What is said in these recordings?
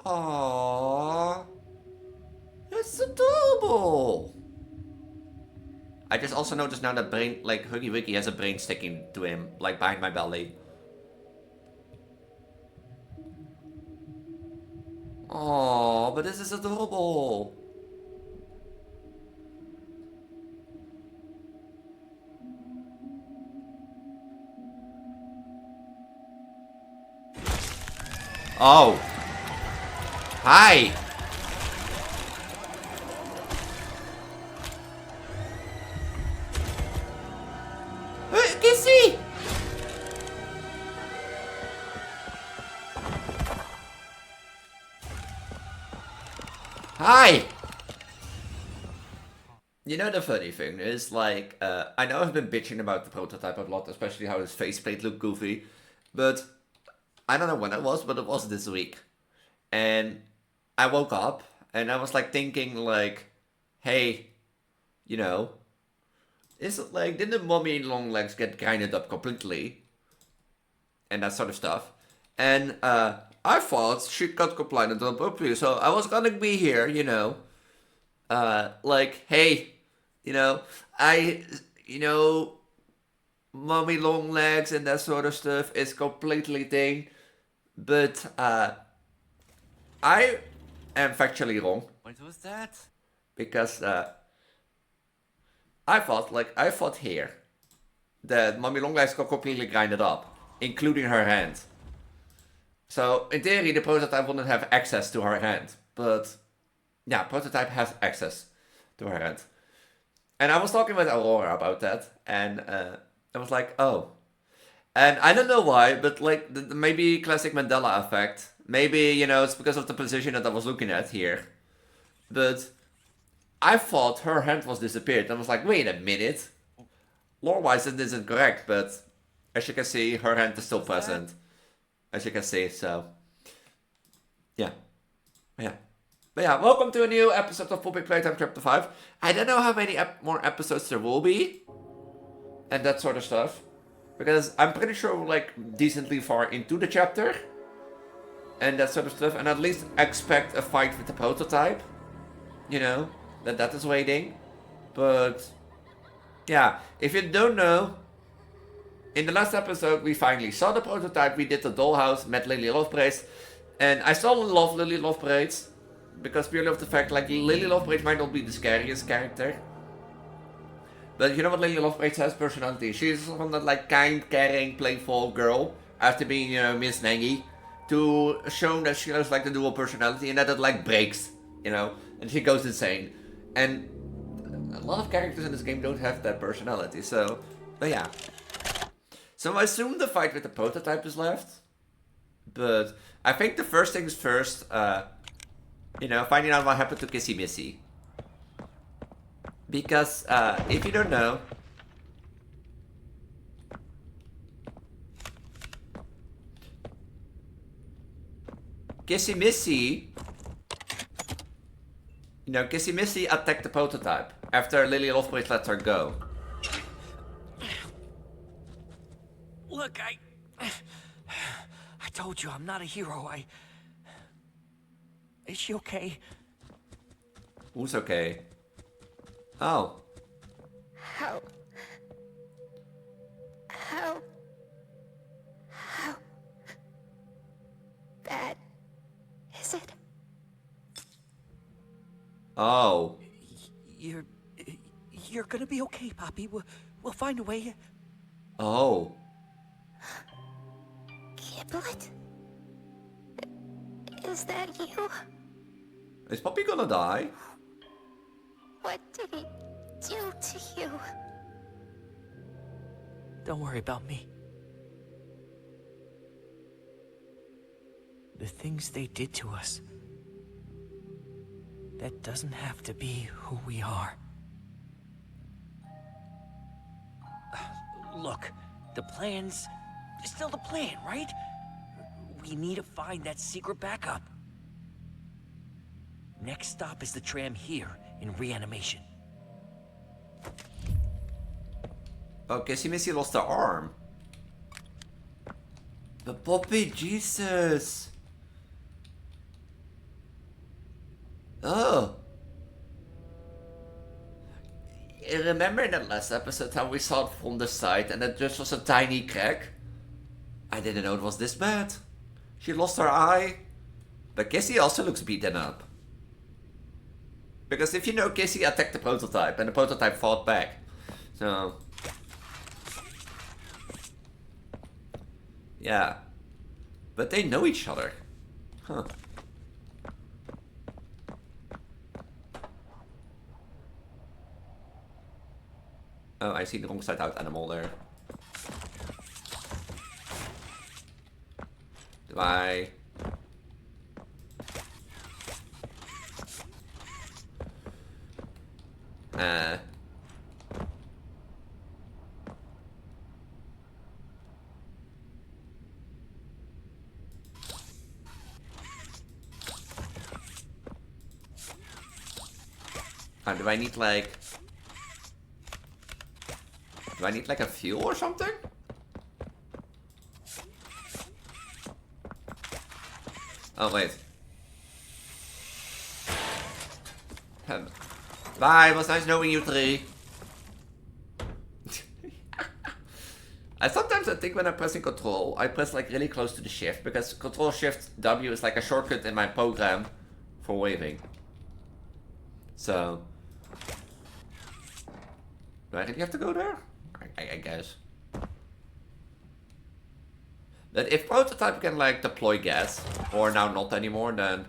Aww. It's adorable. I just also noticed now that brain, like Huggy Wuggy has a brain sticking to him, like behind my belly. Aww, but this is adorable. Oh. Hi. Kissy. Hi. You know, the funny thing is, like, I know I've been bitching about the prototype a lot, especially how his faceplate looked goofy, but I don't know when it was, but it was this week. And I woke up, and I was, like, thinking, like, hey, you know, is it, like, didn't Mommy Long Legs get grinded up completely? And that sort of stuff. And, I thought she got compliant up properly, so I was gonna be here, you know, like, hey, you know, you know, Mommy Long Legs and that sort of stuff is completely thing, but I am factually wrong. What was that? Because I thought here that Mommy Long Legs got completely grinded up, including her hand. So in theory, the prototype wouldn't have access to her hand, but yeah, prototype has access to her hand. And I was talking with Aurora about that, and I was like, oh. And I don't know why, but like maybe classic Mandela effect. Maybe, you know, it's because of the position that I was looking at here. But I thought her hand was disappeared. I was like, wait a minute. Lore-wise, it isn't correct, but as you can see, her hand is still present. As you can see, so yeah. Yeah. But yeah, welcome to a new episode of Full Big Playtime Chapter 5. I don't know how many more episodes there will be. And that sort of stuff. Because I'm pretty sure we're like decently far into the chapter. And that sort of stuff. And at least expect a fight with the prototype. You know, that is waiting. But yeah, if you don't know, in the last episode we finally saw the prototype. We did the dollhouse, met Lily Lovebraids. And I still love Lily Lovebraids. Because purely of the fact, like, Lily Lovebraids might not be the scariest character. But you know what Lily Lovebraids has? Personality. She's from that, like, kind, caring, playful girl. After being, you know, Miss Nangy. To show that she has, like, the dual personality. And that it, like, breaks. You know? And she goes insane. And a lot of characters in this game don't have that personality. So, but yeah. So I assume the fight with the prototype is left. But I think the first things first, you know, finding out what happened to Kissy Missy. Because, if you don't know... Kissy Missy... You know, Kissy Missy attacked the prototype after Lily Lovebraids let her go. Look, I told you I'm not a hero. Is she okay? Who's okay? Oh. How bad is it? Oh. You're gonna be okay, Poppy. We'll find a way. Oh. Giblet? Is that you? Is Poppy gonna die? What did he do to you? Don't worry about me. The things they did to us, that doesn't have to be who we are. Look, the plan's still the plan, right? We need to find that secret backup. Next stop is the tram here in reanimation. Okay, Kissy Missy lost her arm. But Poppy, Jesus. Oh. You remember in that last episode how we saw it from the side and it just was a tiny crack? I didn't know it was this bad. She lost her eye. But Kissy also looks beaten up. Because if you know, Kissy attacked the prototype and the prototype fought back. So... yeah. But they know each other. Huh. Oh, I see the wrong side out animal there. Do I... do I need like... do I need like a fuel or something? Oh, wait. Bye, it was nice knowing you three. Sometimes I think when I'm pressing control, I press like really close to the shift, because control shift W is like a shortcut in my program for waving. So... do I really have to go there? I guess. But if prototype can like deploy gas, or now not anymore, then...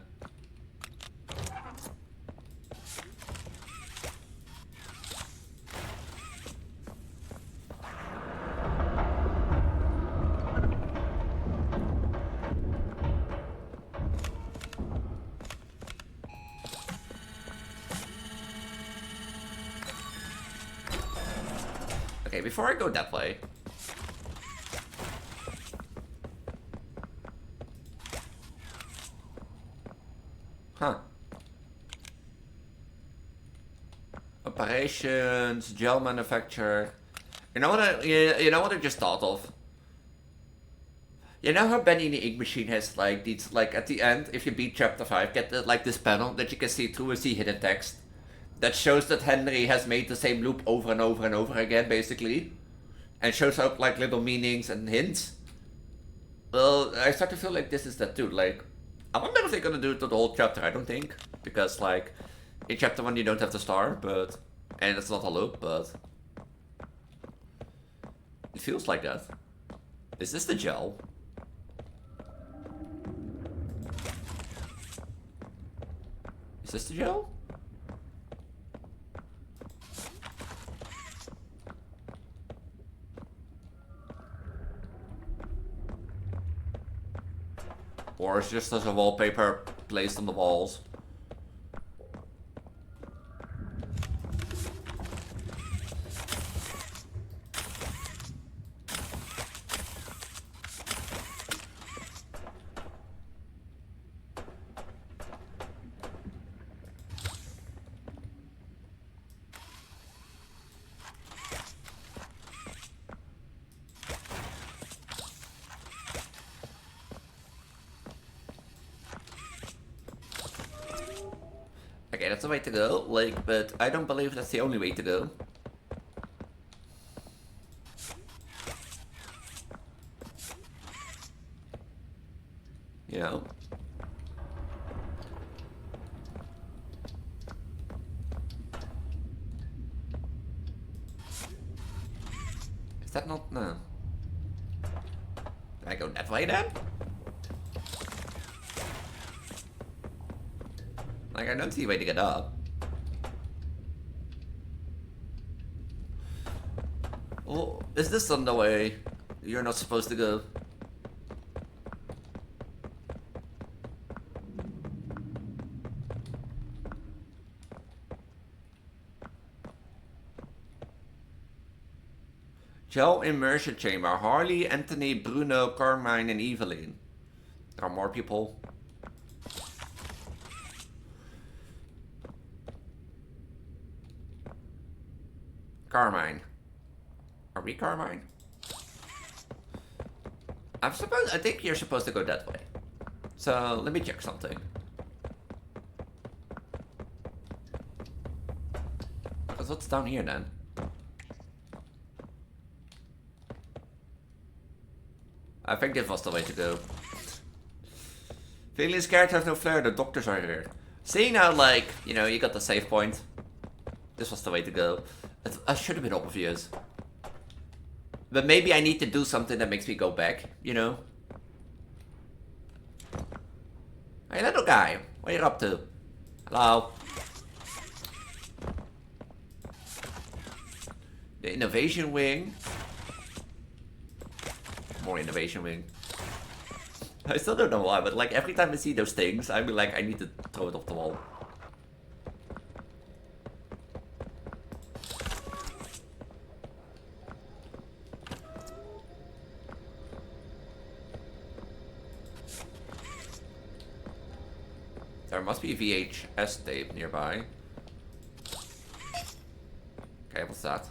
okay, before I go that way... huh. Operations, gel manufacturer. You know what you know what I just thought of? You know how Benny the Ink Machine has like these, like at the end, if you beat chapter 5, get the, like this panel that you can see through the hidden text. That shows that Henry has made the same loop over and over and over again, basically. And shows up like little meanings and hints. Well, I start to feel like this is that too. Like, I wonder if they're gonna do it to the whole chapter. I don't think. Because, like, in chapter 1 you don't have the star, but... and it's not a loop, but... it feels like that. Is this the gel? Is this the gel? Or it's just as a wallpaper placed on the walls. Okay, that's the way to go, like, but I don't believe that's the only way to go. You know? Is that not... no. Did I go that way then? Like, I don't see a way to get up. Oh, is this on the way you're not supposed to go? Gel immersion chamber. Harley, Anthony, Bruno, Carmine, and Evelyn. There are more people. Carmine. Are we Carmine? I think you're supposed to go that way. So, let me check something. Because what's down here then? I think this was the way to go. Feeling scared, have no flair, the doctors are here. Seeing how, like, you know, you got the save point. This was the way to go. I should have been obvious. But maybe I need to do something that makes me go back, you know? Hey, little guy, what are you up to? Hello? The innovation wing. More innovation wing. I still don't know why, but like every time I see those things, I'd be like, I need to throw it off the wall. There must be a VHS tape nearby. Okay, what's that?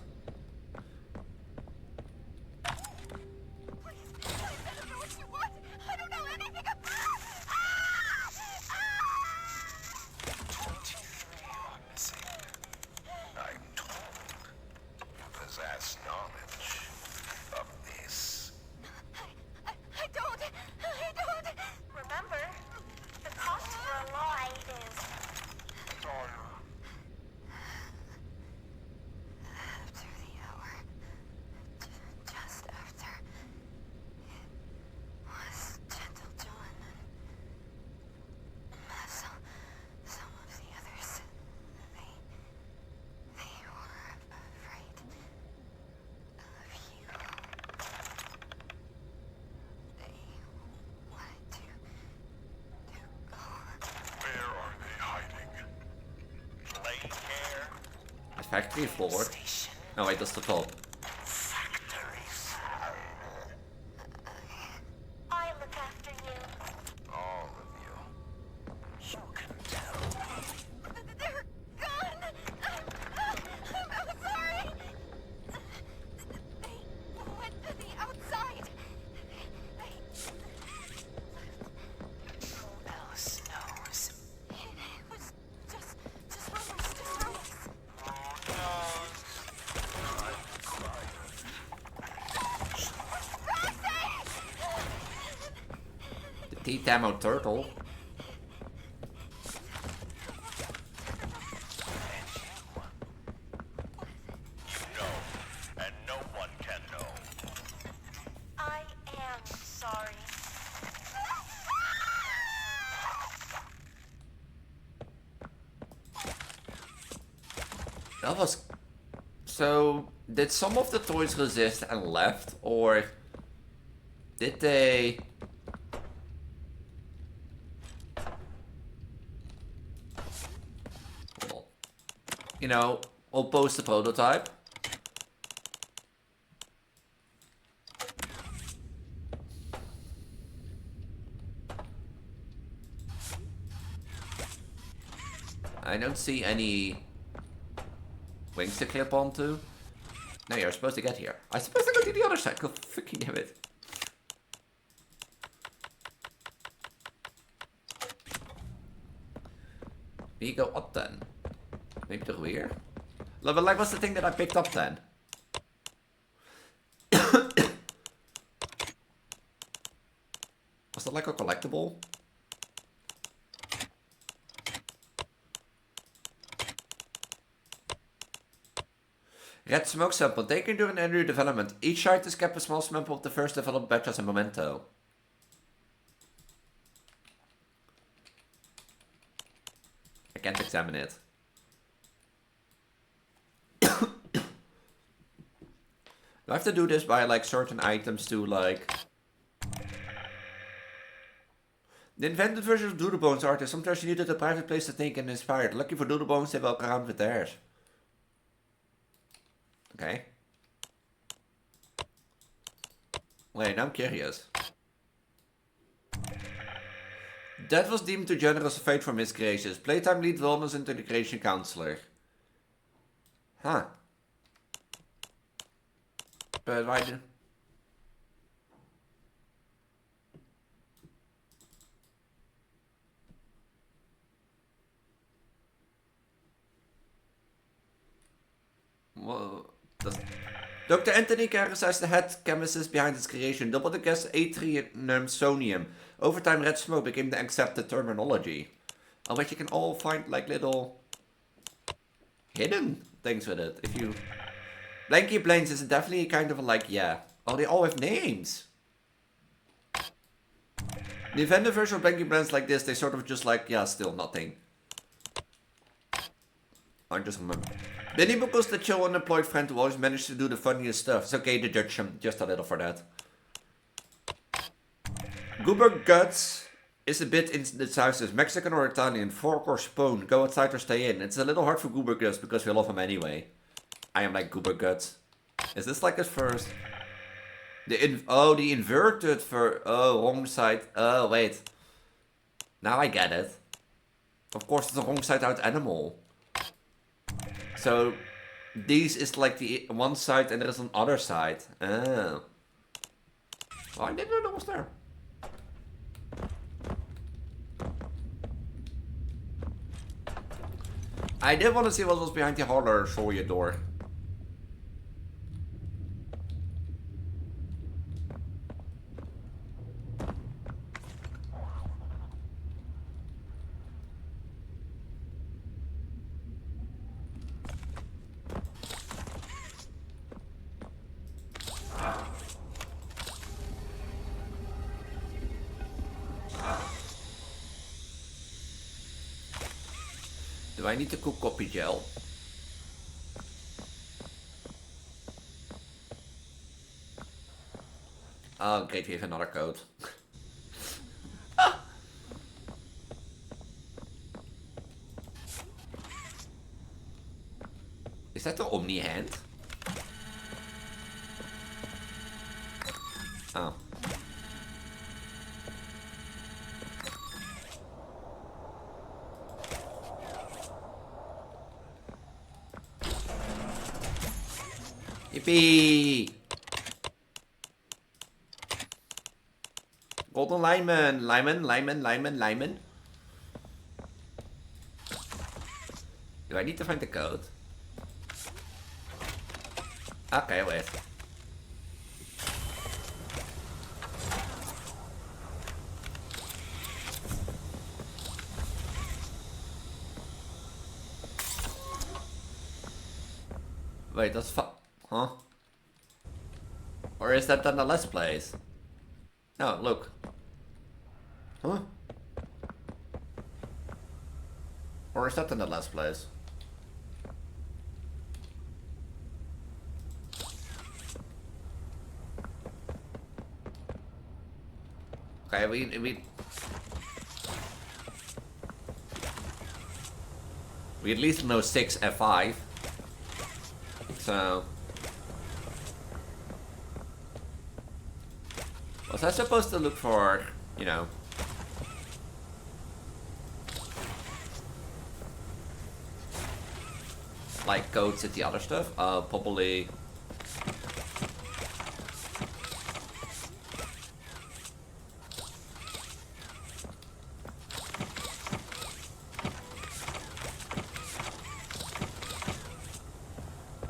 Factory floor. Oh wait, that's the top. I look after you. All of you. You can tell. They're gone. I'm sorry. They went to the outside. Who else knows? It was just rumors, just rumors. The T-Tamo turtle. And no one can know. I am sorry. That was... So, did some of the toys resist and left? Or did they... Well, you know, I'll post the prototype. I don't see any wings to clip onto. No, you're supposed to get here. I'm supposed to go to the other side. Go freaking damn it. You go up then. Maybe the rear? But like, what's the thing that I picked up then? Was that like a collectible? Red smoke sample taken during earlier development. Each site has kept a small sample of the first developed batch as a memento. I can't examine it. Do I have to do this by like certain items to like... The invented version of Doodlebones art is sometimes you needed a private place to think and inspired. Lucky for Doodlebones, they walk around with theirs. Okay. Wait, now I'm curious. That was deemed too generous a fate for Miss Gracious. Playtime lead wellness into the creation counselor. Huh. But why do... Dr. Anthony Karras is the head chemist behind its creation. Double the gas atriumsonium. Over time, red smoke became the accepted terminology. I bet you can all find like little hidden things with it. If you... Blanky Plains is definitely kind of like, yeah. Oh, they all have names. The invented version of Blanky Plains like this, they sort of just like, yeah, still nothing. I just remember. Benny Buckles, the chill unemployed friend who always managed to do the funniest stuff. It's okay to judge him, just a little for that. Goober Guts is a bit in the south, Mexican or Italian, fork or spoon, go outside or stay in. It's a little hard for Goober Guts because we love him anyway. I am like Goober Guts. Is this like his first? The inverted for wrong side. Oh wait. Now I get it. Of course it's the wrong side out animal. So these is like the one side and there is an other side. Oh. Oh, I didn't know that was there. I did want to see what was behind the holler for your door. Do I need to cook copy gel? Oh, great, we have another code. Ah. Is that the Omni hand? Oh. Yippee! Golden Lyman, Lyman. Do I need to find the code? Okay, wait. Wait, that's huh? Or is that then the last place? No, look. Huh? Or is that in the last place? Okay, we at least know 6 F5. So was I supposed to look for, you know, like codes at the other stuff? Probably.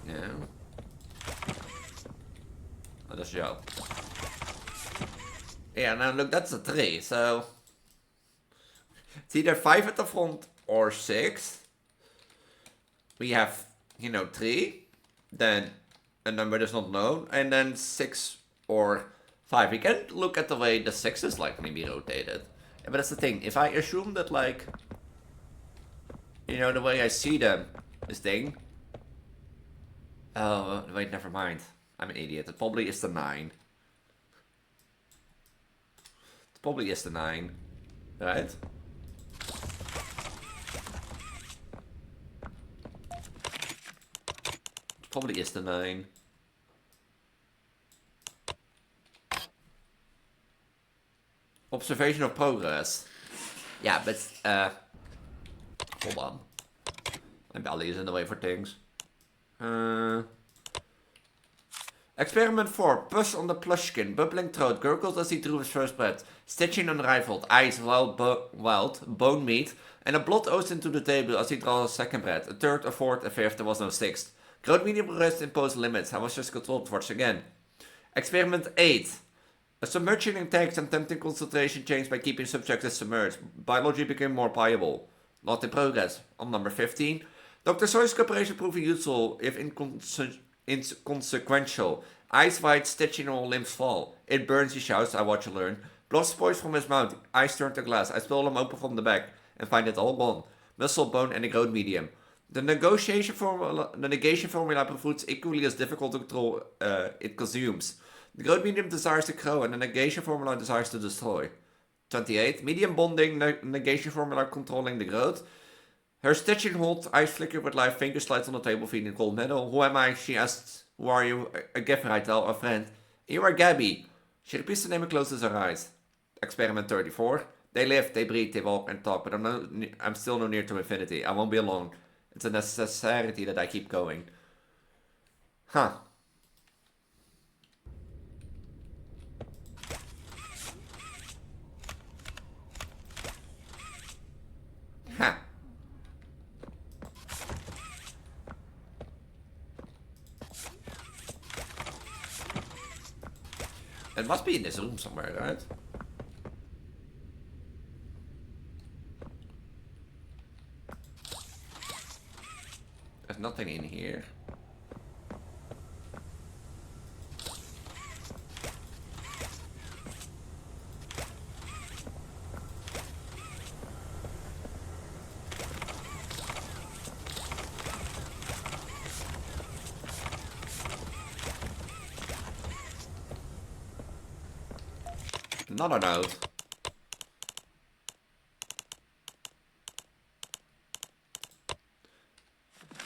No. Oh, that's Joe. Yeah, now look, that's a 3, so it's either 5 at the front or 6. We have, you know, 3, then a number that's not known, and then 6 or 5. We can look at the way the 6 is like maybe rotated. Yeah, but that's the thing, if I assume that like, you know, the way I see them, this thing. Oh, wait, never mind. I'm an idiot. It probably is the 9. Probably is the 9, right? Probably is the 9. Observation of progress. Yeah, but hold on. My belly is in the way for things. Experiment 4. Puss on the plushkin. Bubbling throat. Gurgles as he drew his first breath. Stitching unrivaled. Eyes wild. Bone meat. And a blood oozed into the table as he drew his second breath. A third, a fourth, a fifth. There was no sixth. Groot medium progressed impose limits. I was just controlled once again. Experiment 8. A submerging tanks and tempting concentration changed by keeping subjects submerged. Biology became more pliable. Not in progress. On number 15. Dr. Soy's cooperation proving useful if inconsequential. Eyes wide, stitching all limbs fall. It burns, he shouts, I watch you learn. Blood spoils from his mouth. Eyes turn to glass. I spill them open from the back and find it all gone. Muscle, bone, and a growth medium. The negation formula proves equally as difficult to control it consumes. The growth medium desires to grow and the negation formula desires to destroy. 28. Medium bonding, negation formula controlling the growth. Her stitching hold, eyes flicker with live, fingers slides on the table feeding cold metal. Who am I? She asks. Who are you? A giver, I tell, a friend. You are Gabby. She repeats the name and closes her eyes. Experiment 34. They live, they breathe, they walk and talk, but I'm still no near to infinity. I won't be alone. It's a necessity that I keep going. Huh. Huh. It must be in this room somewhere, right? There's nothing in here. Not a note.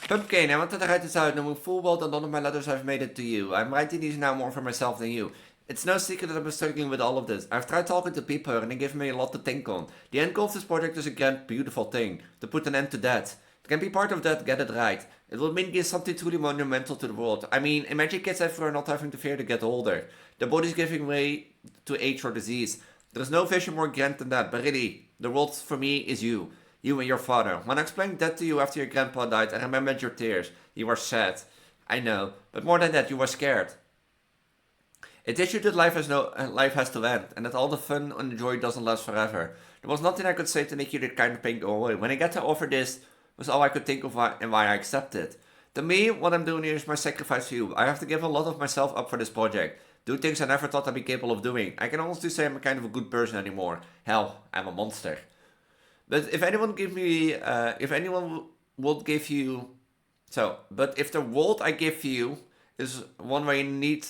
Pumpkin, I wanted to write this out knowing full well that none of my letters have made it to you. I'm writing these now more for myself than you. It's no secret that I've been struggling with all of this. I've tried talking to people and they give me a lot to think on. The end goal of this project is a grand, beautiful thing. To put an end to that. It can be part of that, get it right. It will mean something truly monumental to the world. I mean, imagine kids everywhere not having to fear to get older. The body's giving way to age or disease. There's no vision more grand than that, but really, the world for me is you. You and your father. When I explained that to you after your grandpa died, I remembered your tears. You were sad. I know. But more than that, you were scared. It teaches you that life has to end, and that all the fun and the joy doesn't last forever. There was nothing I could say to make you that kind of pain go away. When I got to offer this, was all I could think of and why I accepted. To me, what I'm doing here is my sacrifice for you. I have to give a lot of myself up for this project. Do things I never thought I'd be capable of doing. I can honestly say I'm a kind of a good person anymore. Hell, I'm a monster. But if anyone would give you, but if the world I give you is one where you need,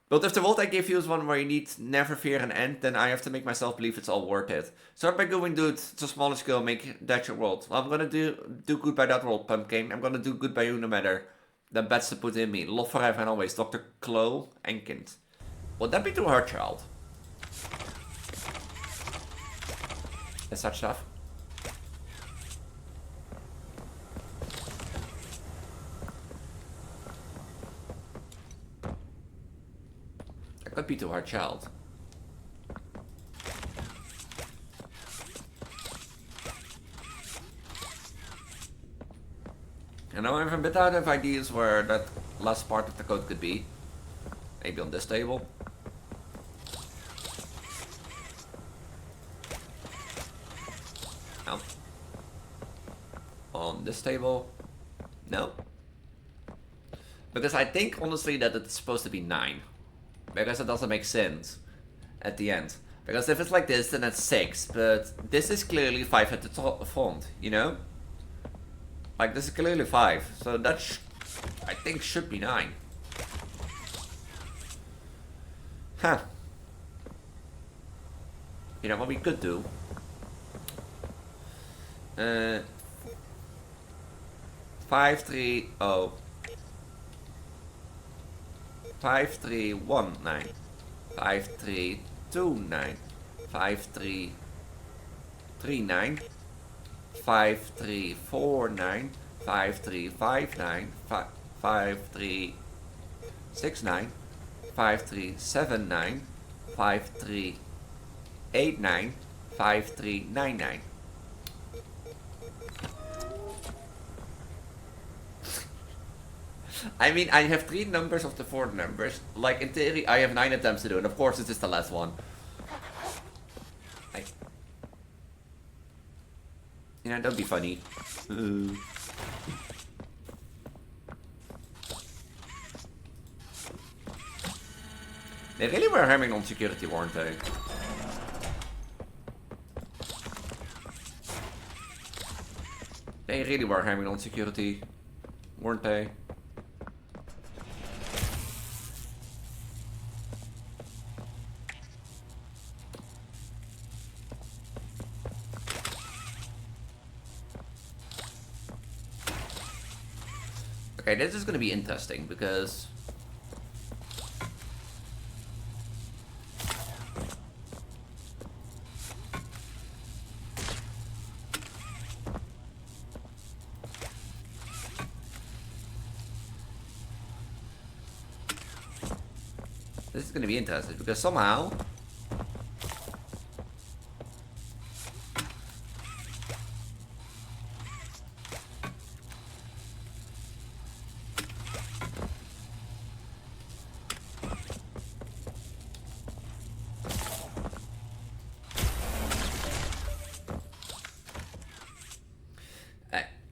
but if the world I give you is one where you need never fear an end, then I have to make myself believe it's all worth it. Start by going, dude, it's a smaller scale, make that your world. Well, I'm gonna do good by that world, Pumpkin. I'm gonna do good by you no matter the bets to put in me. Love forever and always, Dr. Chloe Enkins. Would that be to her child? And such stuff. That could be to her child. I know I'm a bit out of ideas where that last part of the code could be. Maybe on this table. No. On this table. No. Because I think honestly that it's supposed to be 9. Because it doesn't make sense at the end. Because if it's like this, then it's 6. But this is clearly 5 at the top front, you know? Like, this is clearly 5. So that, I think, should be 9. Huh. You know what we could do? 530 5319 5329 5339 5349 5359 5369 5379 5389 5399. I mean, I have 3 numbers of the 4 numbers. Like, in theory, I have 9 attempts to do, and of course, this is the last one. You know, don't be funny. They really were hammering on security, weren't they? They really were hammering on security, weren't they? Okay, this is gonna be interesting because somehow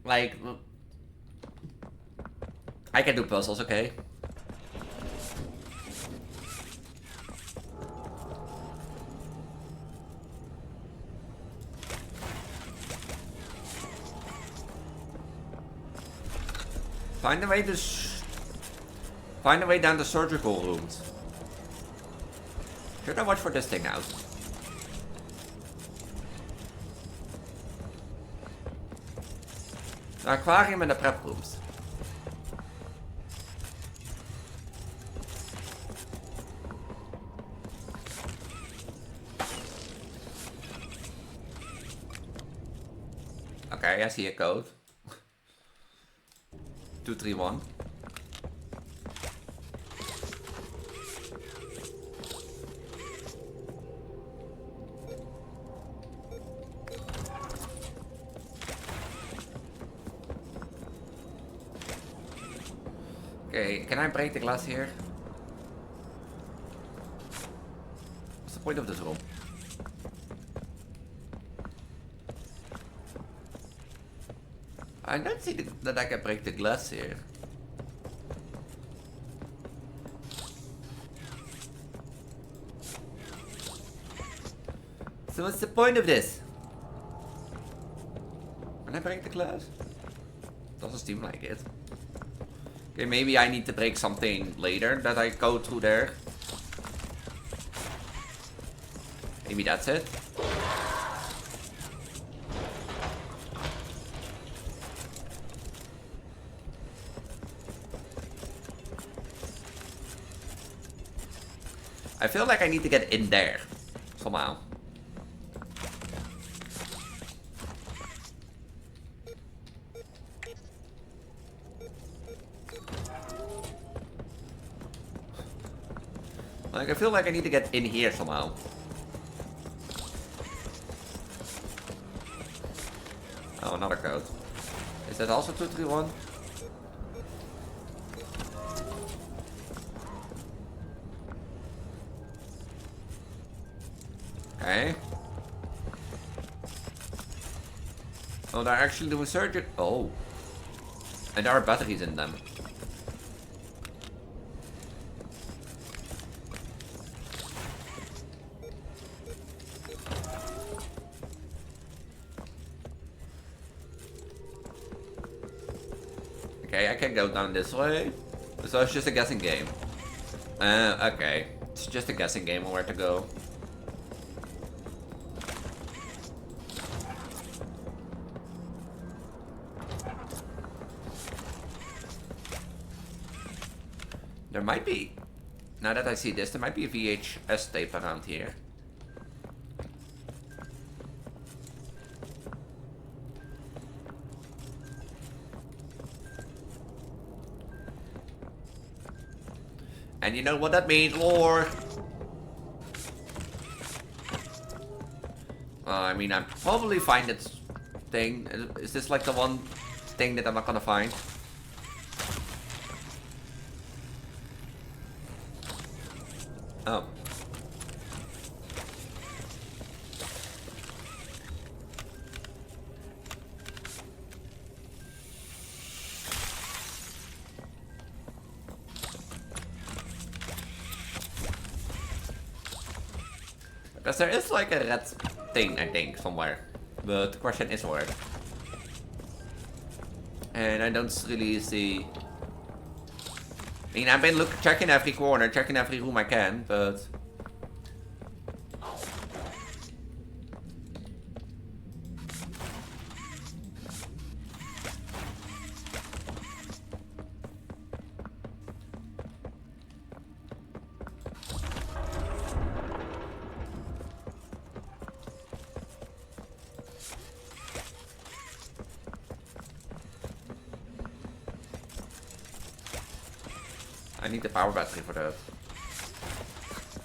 like I can do puzzles, okay? Find a way down the surgical rooms. Should I watch for this thing out? The aquarium and the prep rooms. Okay, I see a code. 231. Okay, can I break the glass here? What's the point of this room? I don't see that I can break the glass here. So what's the point of this? Can I break the glass? Doesn't seem like it. Okay, maybe I need to break something later that I go through there. Maybe that's it. I feel like I need to get in there somehow. Like, I feel like I need to get in here somehow. Oh, another code. Is that also 231? Okay. Oh, they're actually doing surgery. Oh. And there are batteries in them. Okay, I can go down this way. So it's just a guessing game. Okay. It's just a guessing game on where to go. There might be, now that I see this, there might be a VHS tape around here. And you know what that means, lore? I mean, I'll probably find this thing. Is this like the one thing that I'm not gonna find? Because there is like a red thing, I think, somewhere. But the question is where. And I don't really see... I mean, I've been checking every corner, checking every room I can, but... I need the power battery for that.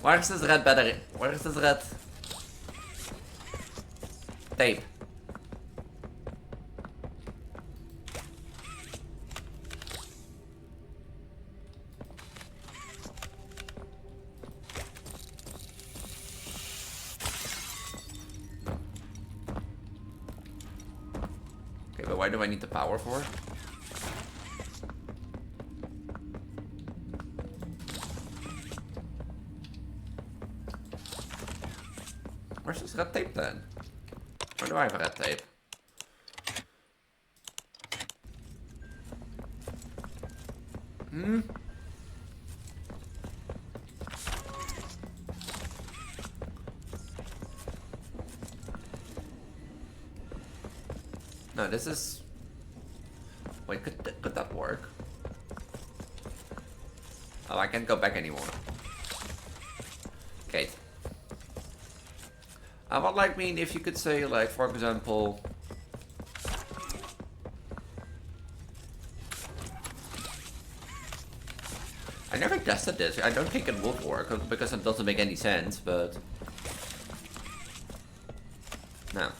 Where is this red battery? Where is this red tape? Okay, but why do I need the power for? Where's this red tape then? Where do I have red tape? No, this is... Wait, could that work? Oh, I can't go back anymore. Okay. I would like mean if you could say like, for example... I never tested this. I don't think it would work because it doesn't make any sense, but... No.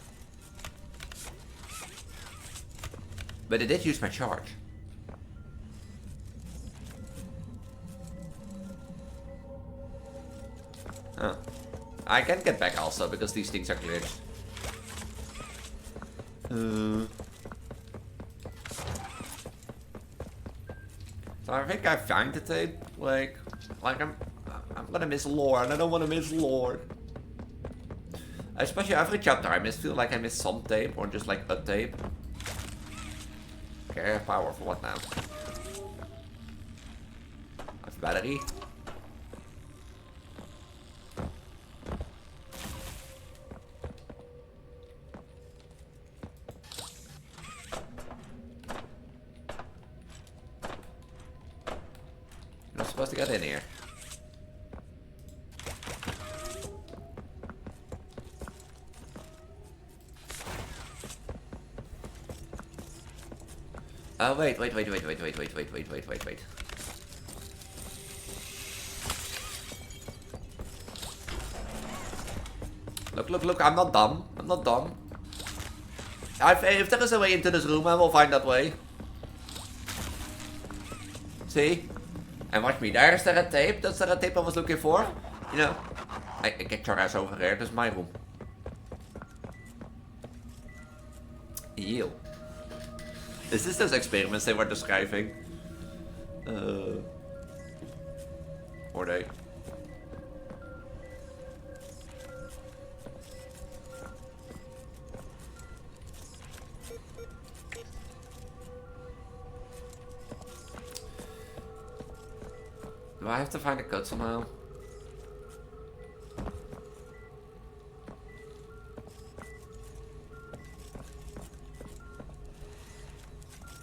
But it did use my charge. Oh. I can get back also because these things are glitched. So I think I found the tape. Like I'm gonna miss lore and I don't want to miss lore. Especially every chapter I feel like I miss some tape or just like a tape. Okay, power for what now? I have battery. I'm not supposed to get in here. Oh, wait. Look, I'm not dumb. If there is a way into this room, I will find that way. See? And watch me, there is the red tape. That's the red tape I was looking for. You know, I get your ass over here. This is my room. Ew. Is this those experiments they were describing? Or they? Do I have to find a code somehow?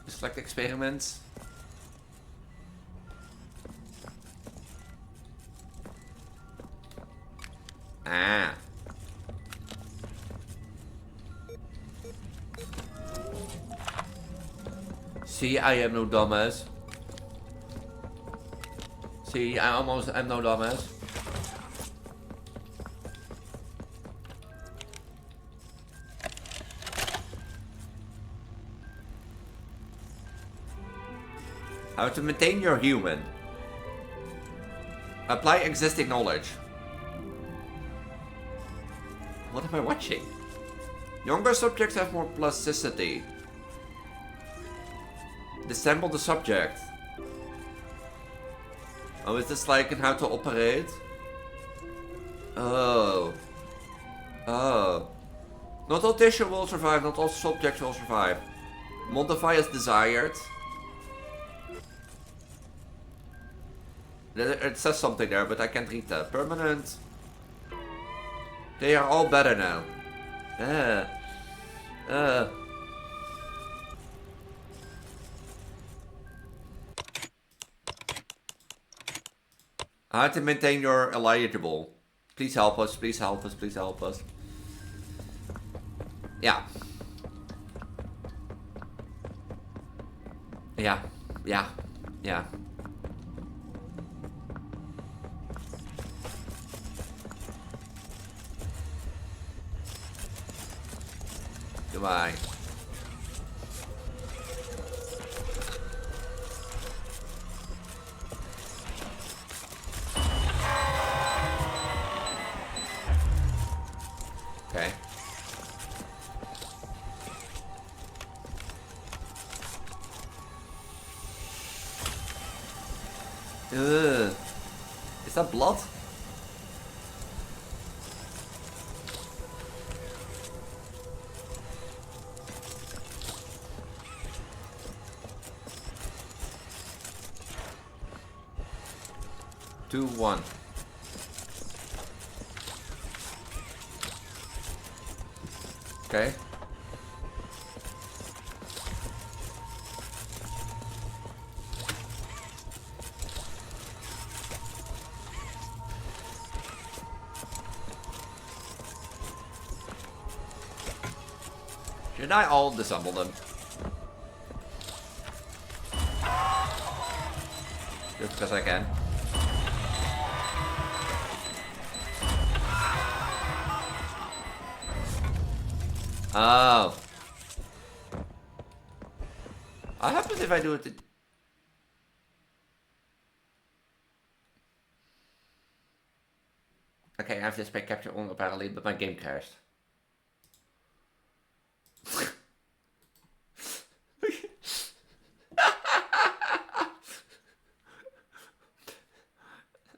Select experiments. Ah. See, I am no dumbass. See, I'm no dumbass. How to maintain your human. Apply existing knowledge. What am I watching? Younger subjects have more plasticity. Disassemble the subject. Oh, is this like in how to operate? Oh. Oh. Not all tissue will survive, not all subjects will survive. Modify as desired. It says something there, but I can't read that. Permanent. They are all better now. How to maintain your eligible. Please help us, please help us, please help us. Yeah. Yeah. Yeah. Yeah. Goodbye. Okay. Ugh. Is that blood? Two, one. Okay. Should I all disassemble them? Just because I can. Oh. What happens if I do it? Okay, I have this back capture on apparently, but my game crashed.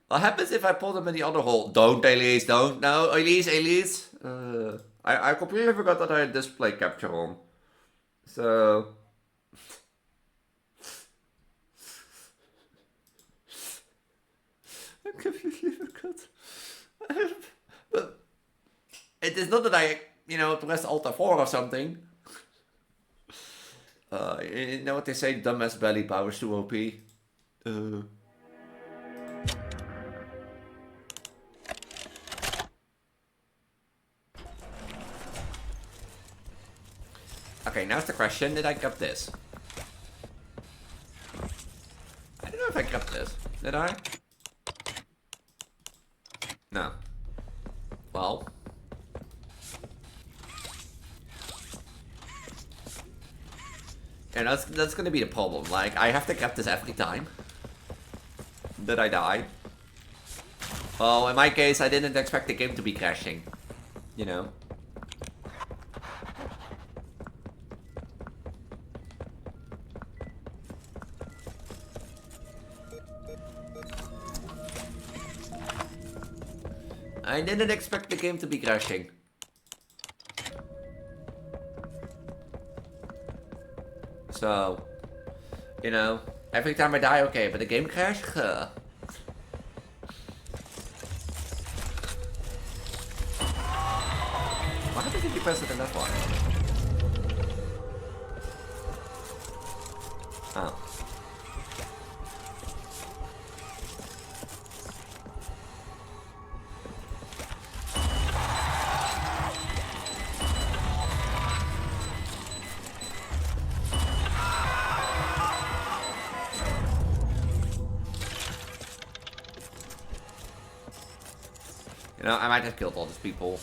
What happens if I pull them in the other hole? Don't, Elise, don't. No, Elise, Elise. I completely forgot that I had display capture on. So... I completely forgot. But it is not that I, you know, press Alt F4 or something. You know what they say, dumbass belly powers too OP. Okay, now's the question, did I get this? I don't know if I got this. Did I? No. Well. And that's gonna be the problem. Like, I have to get this every time that I die. Well, in my case, I didn't expect the game to be crashing. You know? I didn't expect the game to be crashing. So, you know, every time I die, okay, but the game crash? What happens if you press it in that one? Oh. You know, I might have killed all these people.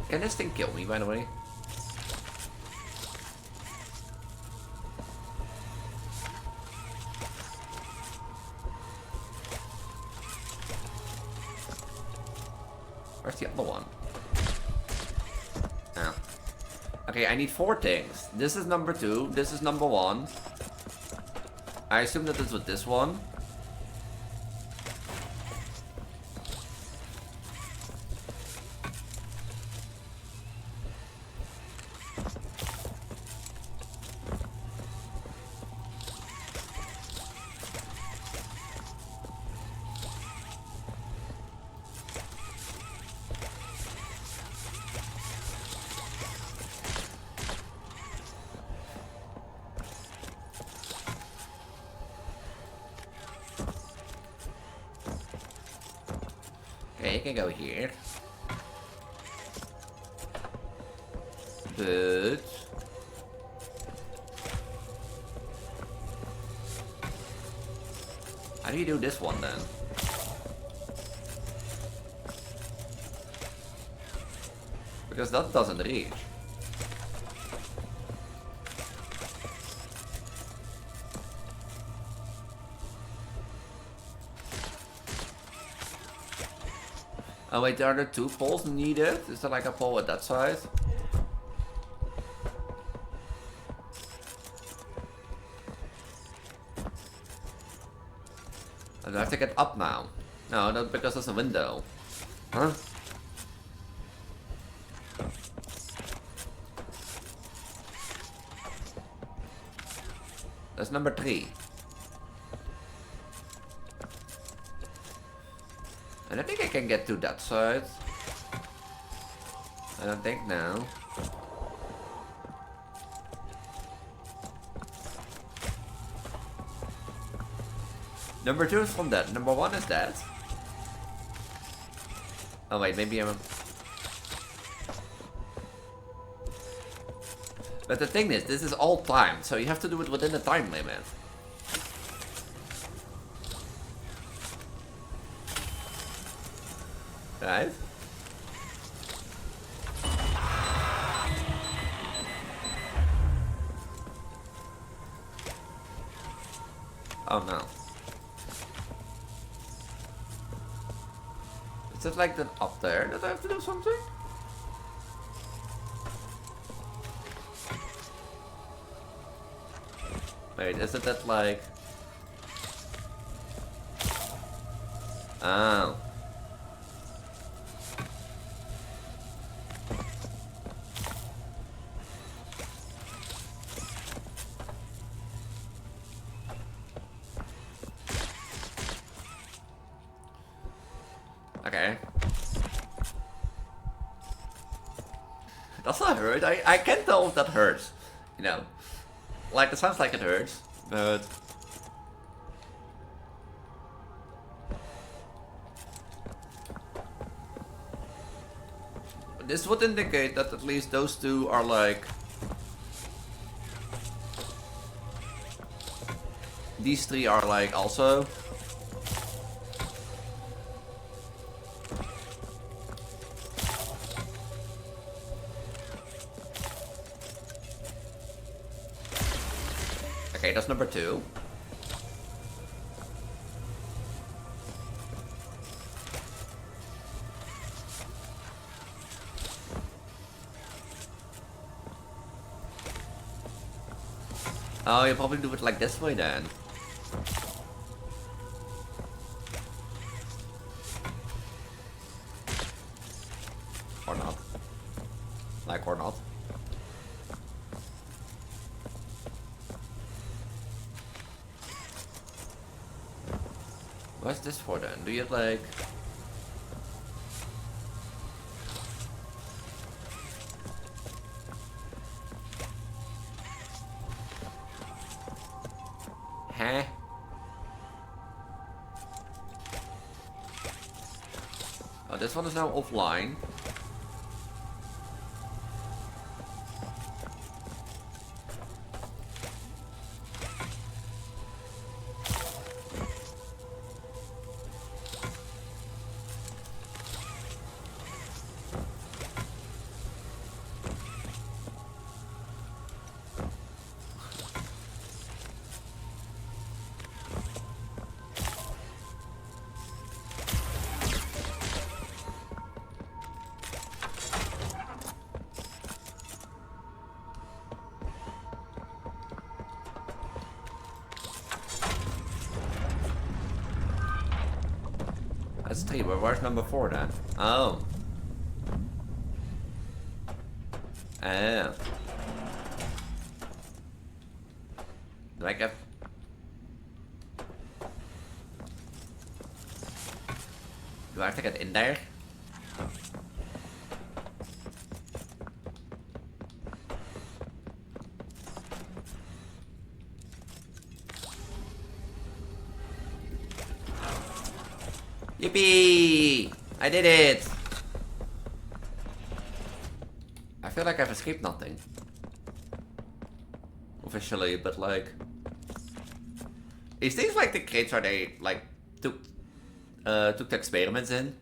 Can this thing kill me, by the way? Where's the other one? Oh. Okay, I need 4 things. This is number 2. This is number 1. I assume that it's with this one. Okay, you can go here. But... how do you do this one then? Because that doesn't reach. Oh wait, are there 2 poles needed? Is there like a pole at that size? I have to get up now. No, not because there's a window. Huh? That's number 3. And I think I can get to that side. I don't think now. Number 2 is from that. Number 1 is that. Oh wait, maybe I'm... But the thing is, this is all timed, so you have to do it within the time limit. Right? Oh no. Is it like that up there that I have to do something? Wait, is it that like... oh. Okay. Does that hurt? I can't tell if that hurts. You know. Like, it sounds like it hurts, but... this would indicate that at least those 2 are like... these 3 are like also... okay, that's number 2. Oh, you probably do it like this way then. Or not. Like, or not. What's this for then? Do you like... huh? Oh, this one is now offline. That's 3, but where's number 4 then? Oh. Oh. Do I get... Do I have to get in there? Yippee! I did it! I feel like I've escaped nothing. Officially, but like... Is things like the crates where they like took the experiments in?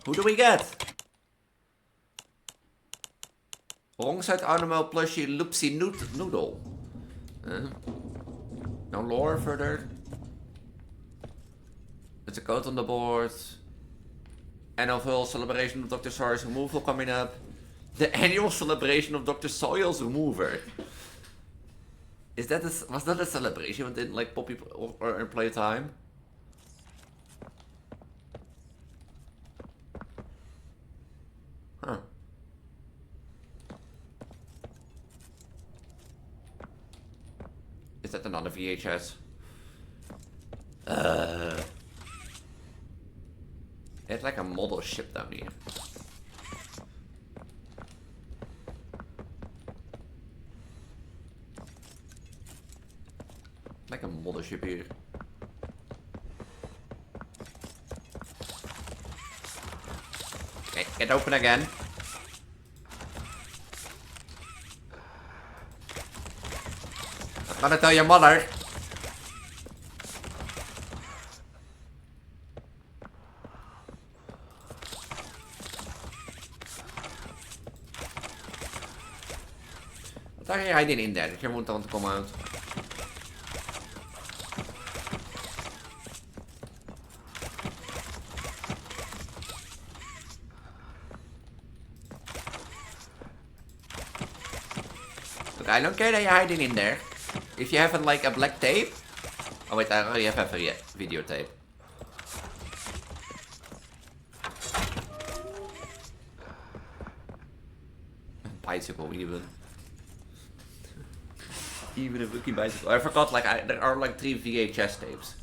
Who do we get? Wrong-side animal plushie loopsy noodle. No lore further. There's a code on the board. Annual celebration of Dr. Soil's removal coming up. The annual celebration of Dr. Soil's remover. Was that a celebration within like Poppy or in playtime? Huh. Is that another VHS? It's like a model ship down here. Like a model ship here. Okay, get open again. I'm gonna tell your mother. What are you hiding in there? You won't want to come out. Look, I don't care that you're hiding in there. If you haven't like a black tape. Oh wait, I already have a videotape. Bicycle even. Even a wuggy bicycle. I forgot like there are like 3 VHS tapes.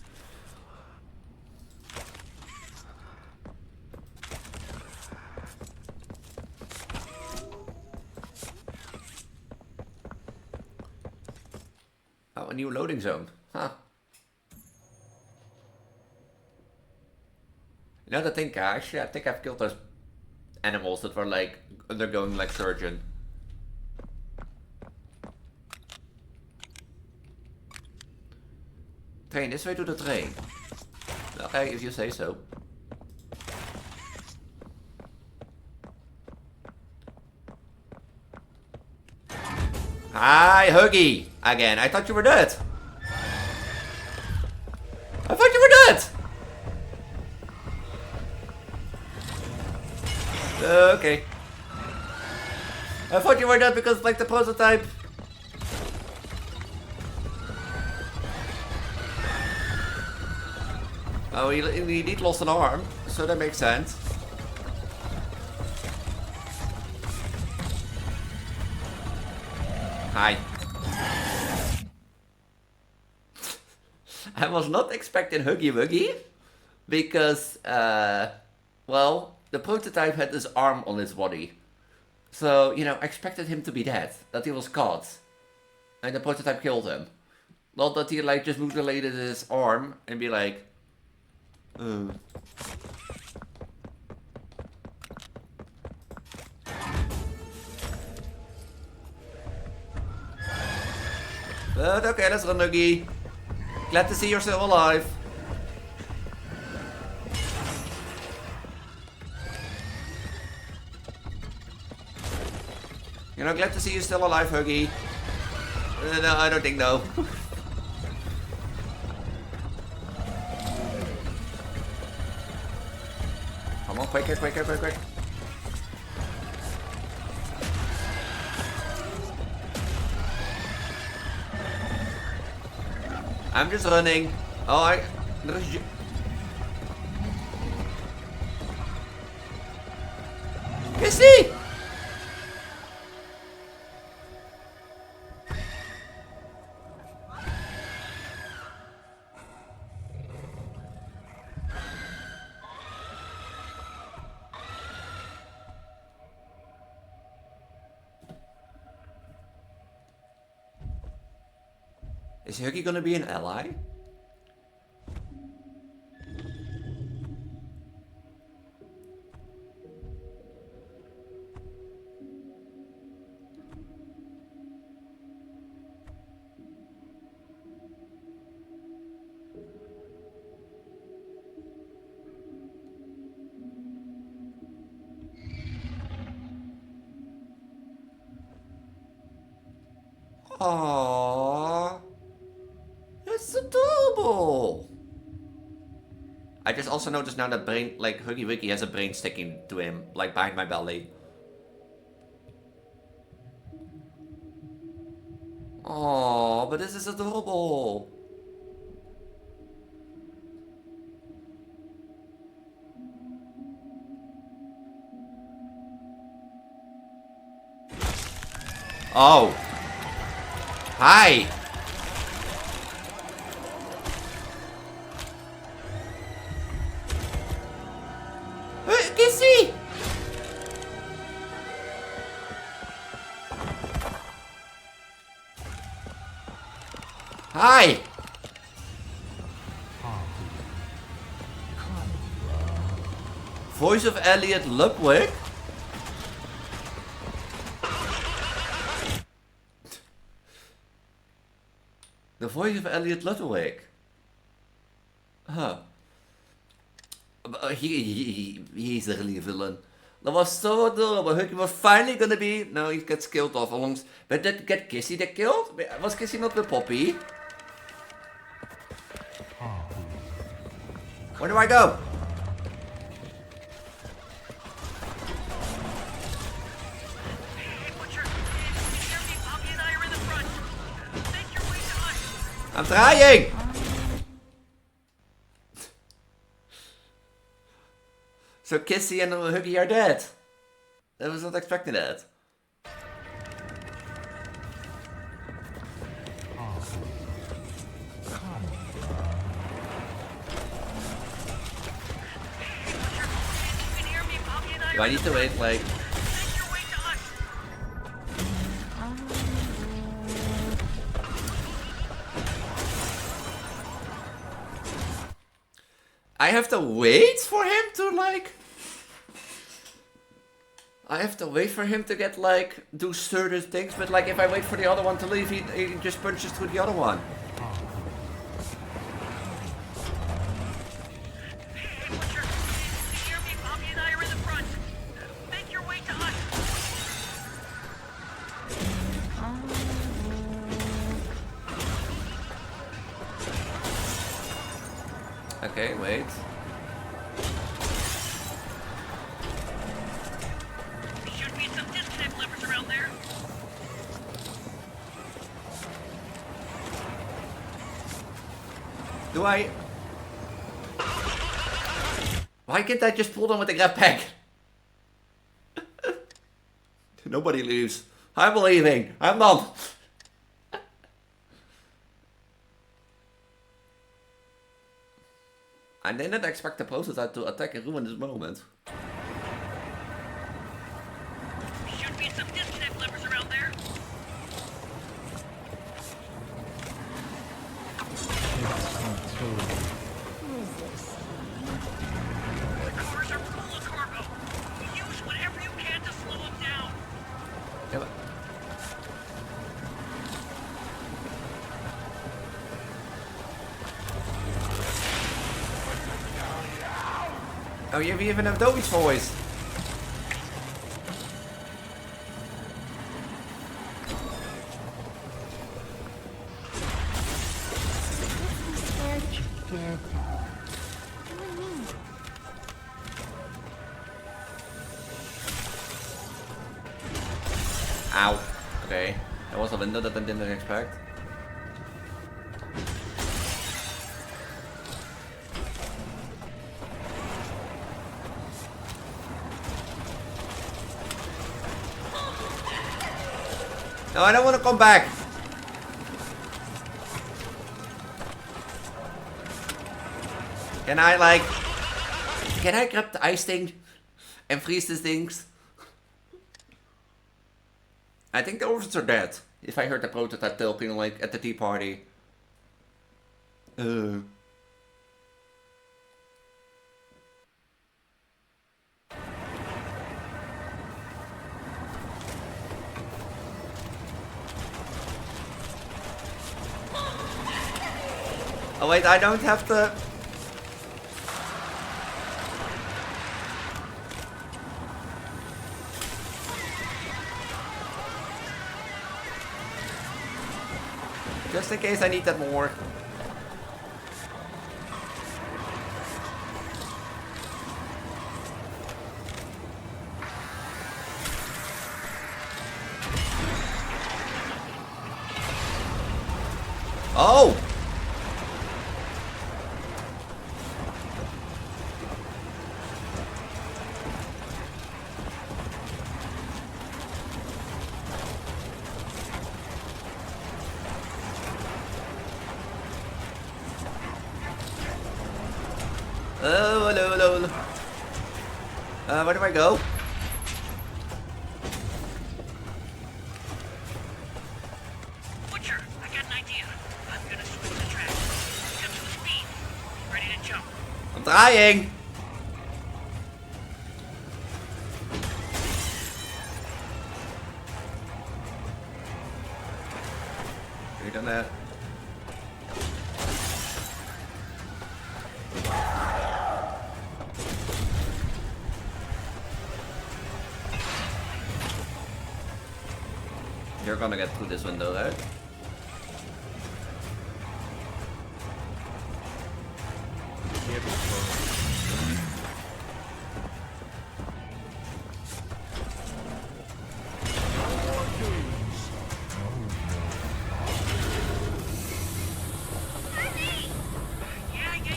Oh, a new loading zone. Huh. You know the thing, actually, I think I've killed those animals that were like undergoing like surgeon. Train this way to the train. Okay, if you say so. Hi, Huggy! Again, I thought you were dead. I thought you were dead! Okay. I thought you were dead because like the prototype. Oh, he indeed lost an arm, so that makes sense. Hi. I was not expecting Huggy Wuggy, because, well, the prototype had his arm on his body. So, you know, I expected him to be dead, that he was caught. And the prototype killed him. Not that he, like, just mutilated his arm and be like... But okay, let's run, Huggy. Glad to see you're still alive. You know, glad to see you still alive, Huggy. No, I don't think no. Come on, quicker, quicker, quicker, quick. I'm just running. Oh, Kissy! Is Huggy gonna be an ally? Aww. That's adorable. I just also noticed now that brain, like Huggy Wuggy has a brain sticking to him, like behind my belly. Aww, but this is adorable. Oh. Hi. Kissy. Hi. Voice of Elliot Ludwig. The voice of Elliot Ludwig. Huh. He's really a villain. That was so adorable. Huggy was finally gonna be... No, he gets killed off along... But did get Kissy get killed? Was Kissy not the puppy? Where do I go? I'm trying! So Kissy and Huggy are dead. I was not expecting that. Do I need to wait like... I have to wait for him to like... I have to wait for him to get like, do certain things, but like if I wait for the other one to leave, he just punches through the other one. Okay, wait. Should be some disconnect levers around there. Do I? Why can't I just pull them with the grab pack? Nobody leaves. I'm leaving. I'm done. I didn't expect the prototype to attack and ruin this moment. Should be some disconnect levers around there. The cars are full of cargo. Use whatever you can to slow them down. Yeah, but... Oh, you even have Dobby's voice. Ow. Okay. That was a window that I didn't expect. No, I don't want to come back. Can I like... Can I grab the ice thing and freeze these things? I think the orphans are dead. If I heard the prototype talking like at the tea party. Oh wait, I don't have to... Just in case I need that more. Oh! Oh, hello, hello, hello. Where do I go? Butcher, I got an idea. I'm gonna switch the track. Get to the speed. Ready to jump. I'm trying. Are you gonna... You're gonna get through this window, right?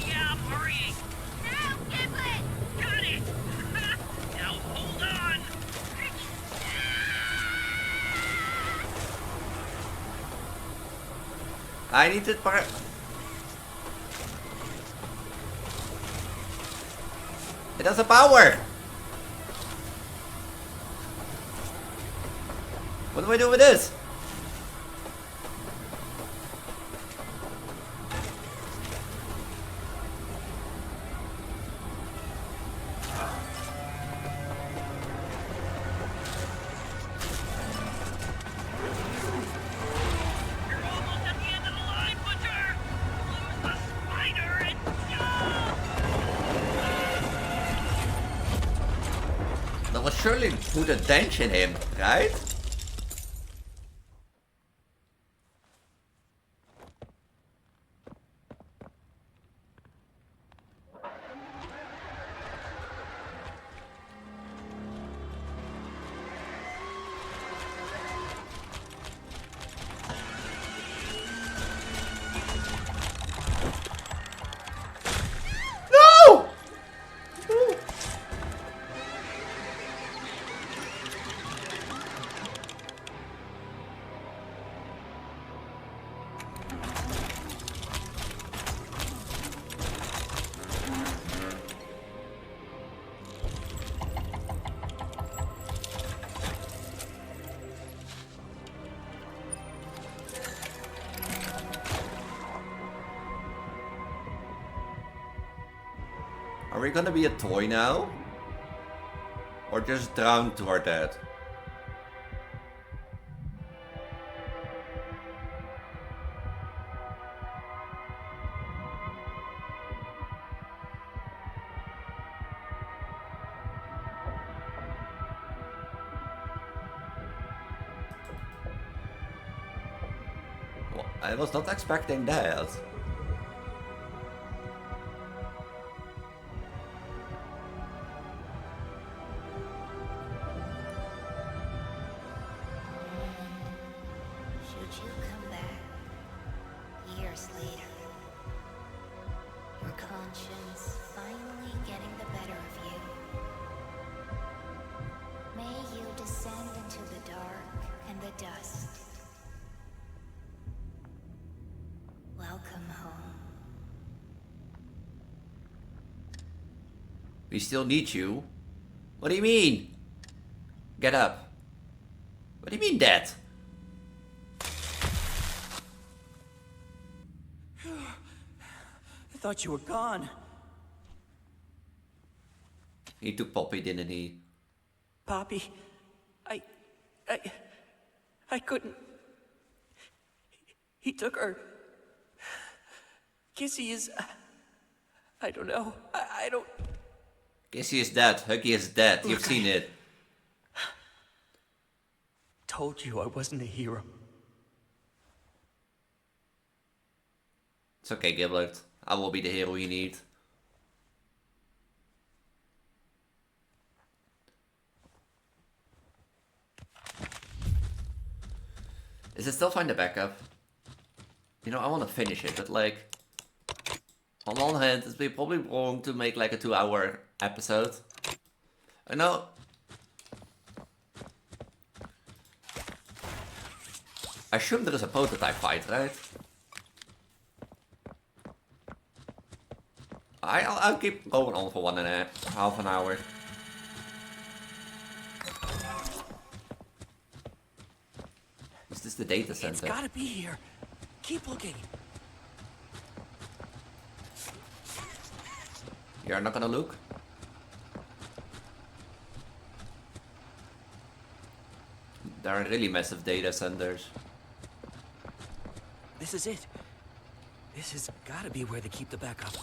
Yeah, I'm hurrying. No, Giblet! Got it. Now hold on. I need it part. It has a power. What do I do with this? You're almost at the end of the line, Butcher. Lose the spider and That was surely put a dent in him, right? No! Are we gonna be a toy now? Or just drown to our death? Well, I was not expecting that. Should you come back years later, your conscience finally getting the better of you, may you descend into the dark and the dust. Welcome home. We still need you. What do you mean? Get up. What do you mean that? I thought you were gone. He took Poppy, didn't he? Poppy, I couldn't. He took her. Kissy is... I don't know. I don't... Kissy is dead. Huggy is dead. You've seen it. Told you I wasn't a hero. It's okay, Giblet. I will be the hero you need. Is it still find the backup? You know, I want to finish it, but like... On one hand, it's probably wrong to make like a 2-hour episode. I know... I assume there is a prototype fight, right? I'll keep going on for 1.5 an hour. Is this the data center? It's gotta be here. Keep looking. You're not gonna look? There are really massive data centers. This is it. This has gotta be where they keep the backup.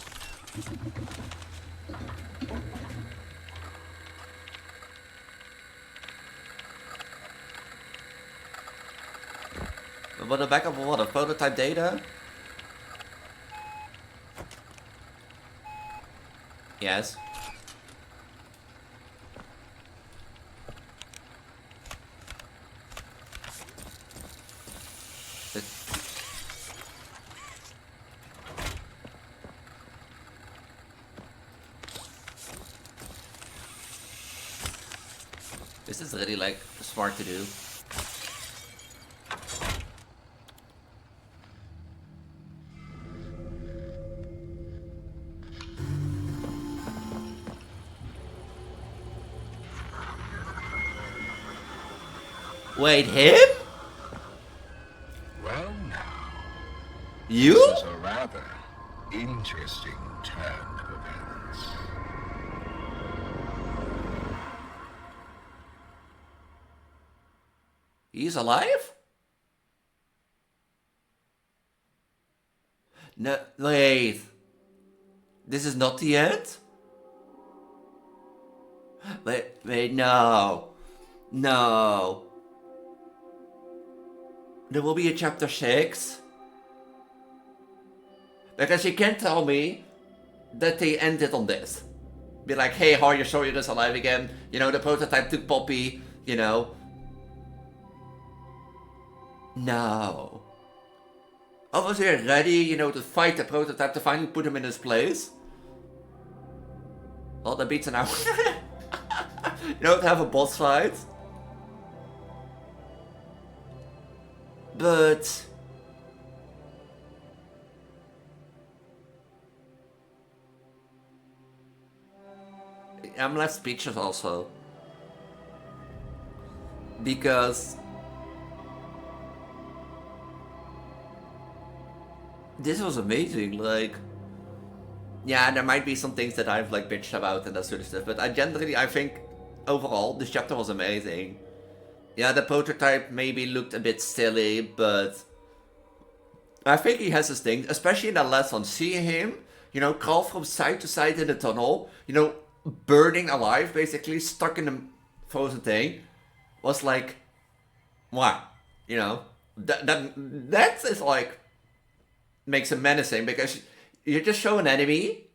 But the backup of what? Of prototype data? Yes. This is really like smart to do. Wait, him? Well now, You? this is a rather interesting turn of events. He's alive? No, wait. This is not the end? Wait, no. No. There will be a chapter 6? Because you can't tell me that they ended on this. Be like, hey, Harry Sawyer is alive again. You know, the prototype took Poppy, you know. No. I was here ready, you know, to fight the prototype to finally put him in his place. Well, that beats an hour. You know, to have a boss fight. But... I'm left speechless also. Because... this was amazing, like... yeah, there might be some things that I've like bitched about and that sort of stuff, but I think overall this chapter was amazing. Yeah, the prototype maybe looked a bit silly, but I think he has his thing, especially in that last one. Seeing him, you know, crawl from side to side in the tunnel, you know, burning alive, basically, stuck in the frozen thing, was like, wow, you know, that is like, makes him menacing, because you just show an enemy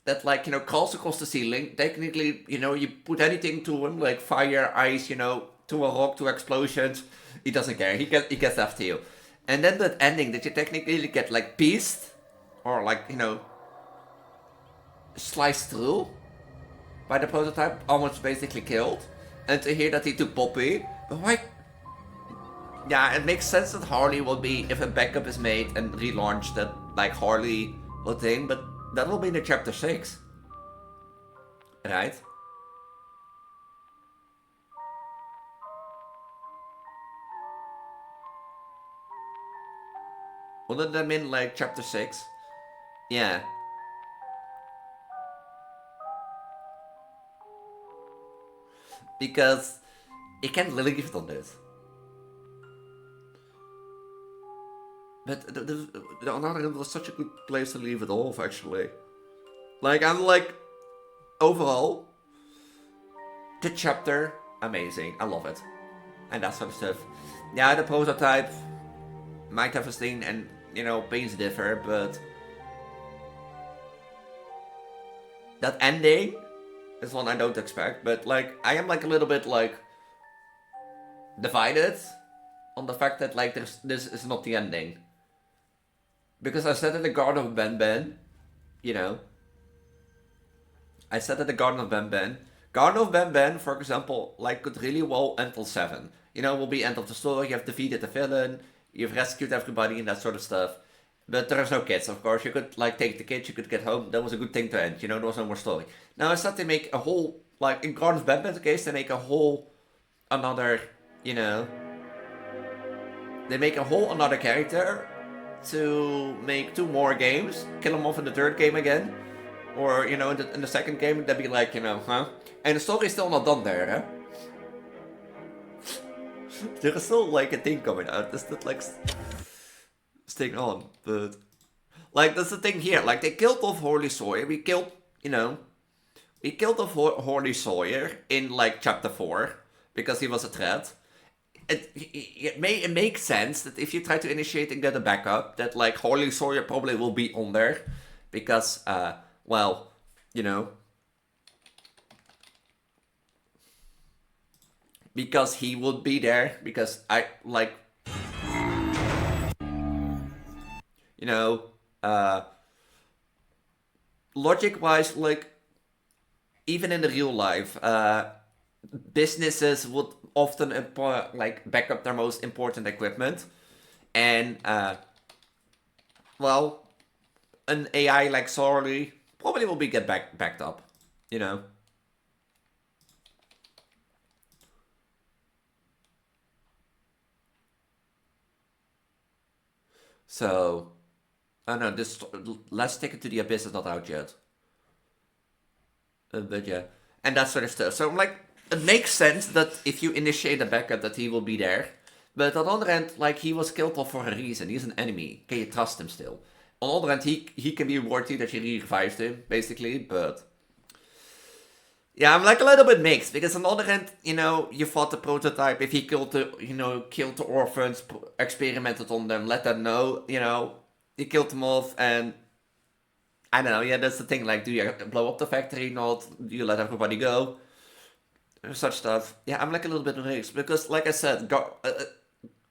that, like, you know, crawls across the ceiling. Technically, you know, you put anything to him, like fire, ice, you know, to a rock, to explosions. He doesn't care. He gets after you. And then that ending that you technically get, like, pieced, or, like, you know, sliced through by the prototype, almost basically killed. And to hear that he took Poppy, but yeah, it makes sense that Harley will be, if a backup is made and relaunched, that like Harley will think, but that will be in the chapter 6. Right? Wouldn't that mean like chapter 6? Yeah. Because it can't really give it on this. But the another was such a good place to leave it off, actually. Like, I'm like, overall, the chapter, amazing. I love it. And that sort of stuff. Yeah, the prototype might have a sting and, you know, pains differ, but that ending is one I don't expect. But, like, I am, like, a little bit, like, divided on the fact that, like, this is not the ending. Because I said in the Garden of Banban, you know, I said at the Garden of Banban, for example, like, could really well end till 7. You know, will be end of the story, you have defeated the villain, you've rescued everybody and that sort of stuff. But there's no kids, of course. You could, like, take the kids, you could get home, that was a good thing to end, you know, there was no more story. Now, instead they make a whole, like, in Garden of Banban's case, they make a whole another, you know, they make a whole another character to make 2 more games, kill him off in the 3rd game again. Or, you know, in the 2nd game, they'd be like, you know, huh? And the story's still not done there, huh? There is still, like, a thing coming out. Is that, like, staying on? But, like, that's the thing here. Like, they killed off Horley Sawyer. We killed, you know, we killed off Horley Sawyer in, like, chapter 4. Because he was a threat. It makes sense that if you try to initiate and get a backup, that, like, Horley Sawyer probably will be on there. Because, well, you know, because he would be there, because I, like, you know, logic-wise, like, even in the real life, businesses would often, like, back up their most important equipment, and, well, an AI like Sorley probably will be backed up, you know. So, I don't know, this Let's Take It to the Abyss is not out yet. But yeah, and that sort of stuff. So, like, it makes sense that if you initiate a backup that he will be there. But on the other hand, like, he was killed off for a reason. He's an enemy. Can you trust him still? On the other hand, he can be worthy that you revived him, basically, but... Yeah, I'm like a little bit mixed, because on the other hand, you know, you fought the prototype, if he killed the, you know, killed the orphans, experimented on them, let them know, you know, you killed them off, and... I don't know, yeah, that's the thing, like, do you blow up the factory, not, do you let everybody go? Such stuff. Yeah, I'm like a little bit mixed, because, like I said,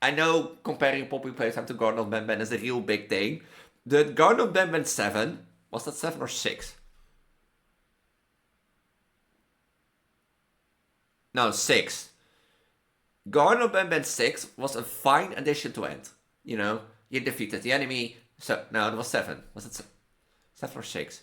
I know comparing Poppy Playtime to Garden of Banban is a real big thing. The Garden of Banban 7, was that 7 or 6? No, 6. Garden of Banban 6 was a fine addition to end. You know, you defeated the enemy. So, no, it was 7. Was it 7 or 6?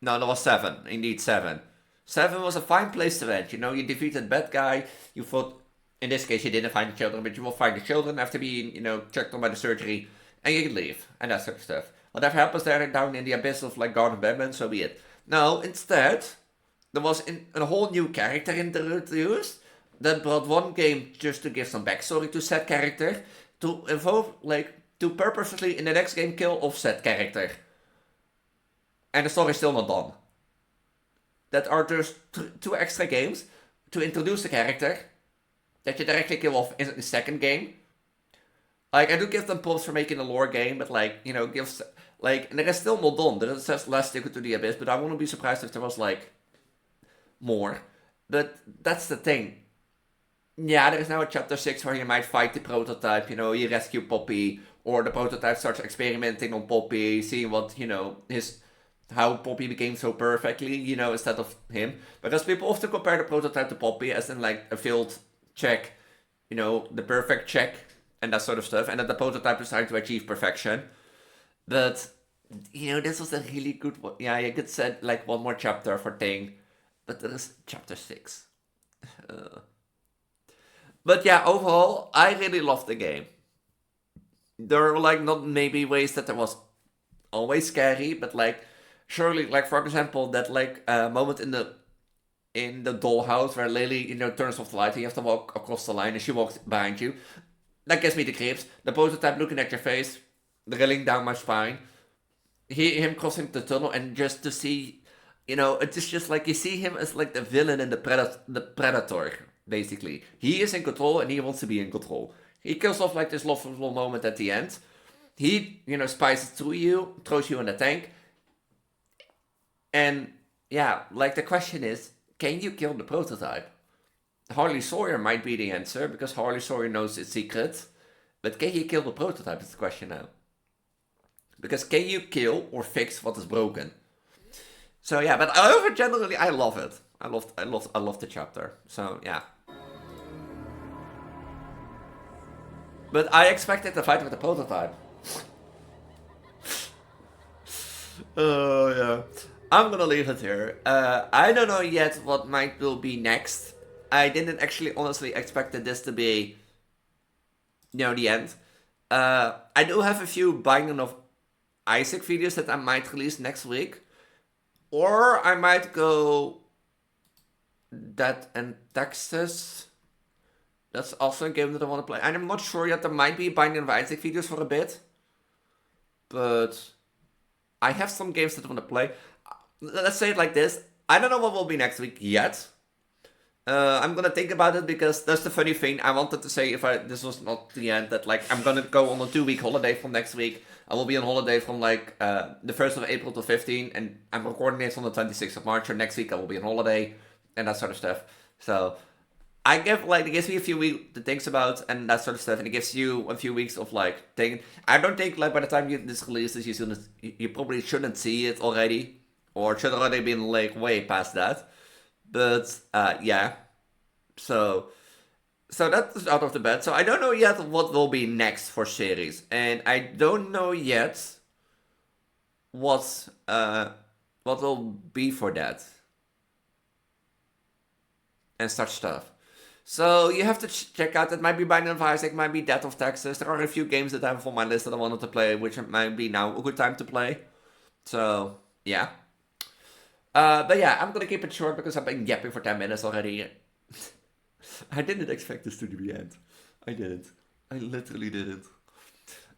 No, that was 7. Indeed, 7. 7 was a fine place to end. You know, you defeated bad guy. You fought... In this case, you didn't find the children, but you will find the children after being, you know, checked on by the surgery. And you can leave. And that sort of stuff. Whatever happens there down in the abyss of, like, Garden of Banban, so be it. No, instead, there was a whole new character introduced that brought one game just to give some backstory to said character, to involve, like, to purposely in the next game kill off said character. And the story's still not done. That are just 2 extra games to introduce the character that you directly kill off in the second game. Like, I do give them props for making a lore game, but, like, you know, gives... Like, and it is still not done. There says Let's Take It to the Abyss, but I wouldn't be surprised if there was, like, more. But that's the thing. Yeah, there is now a chapter 6 where you might fight the prototype, you know, you rescue Poppy, or the prototype starts experimenting on Poppy, seeing what, you know, his how Poppy became so perfectly, you know, instead of him. Because people often compare the prototype to Poppy as in like a failed check, you know, the perfect check and that sort of stuff. And that the prototype is trying to achieve perfection. But, you know, this was a really good one. Yeah, you could set like one more chapter for Thing. But there is chapter 6. But yeah, overall, I really loved the game. There are like not maybe ways that there was always scary, but like surely, like for example, that like moment in the dollhouse where Lily, you know, turns off the light and you have to walk across the line and she walks behind you. That gives me the creeps. The prototype looking at your face, drilling down my spine. Him crossing the tunnel and just to see, you know, it's just like you see him as like the villain and the predator, basically. He is in control and he wants to be in control. He kills off like this lovable moment at the end. He, you know, spies through you, throws you in the tank. And yeah, like the question is, can you kill the prototype? Harley Sawyer might be the answer because Harley Sawyer knows its secret. But can you kill the prototype is the question now. Because can you kill or fix what is broken? So yeah, but generally I love it. I love the chapter. So yeah. But I expected the fight with the prototype. Oh yeah. I'm gonna leave it here. I don't know yet what will be next. I didn't actually honestly expected this to be, you know, the end. I do have a few Binding of Isaac videos that I might release next week. Or I might go That and Texas. That's also a game that I want to play. And I'm not sure yet. There might be Binding of Isaac videos for a bit. But I have some games that I want to play. Let's say it like this. I don't know what will be next week yet. I'm gonna think about it because that's the funny thing. I wanted to say if this was not the end that like I'm gonna go on a 2-week holiday from next week. I will be on holiday from like the 1st of April to 15 and I'm recording this on the 26th of March. Or next week I will be on holiday and that sort of stuff. So it gives me a few weeks to think about and that sort of stuff, and it gives you a few weeks of like thinking. I don't think like by the time this releases, you probably shouldn't see it already, or should already been like way past that. But yeah, so that's out of the bed. So I don't know yet what will be next for series, and I don't know yet what will be for that and such stuff. So you have to check out. It might be Binding of Isaac, might be Death of Texas. There are a few games that I have on my list that I wanted to play, which might be now a good time to play. So yeah. But yeah, I'm gonna keep it short because I've been yapping for 10 minutes already. I didn't expect this to be the end. I didn't. I literally didn't.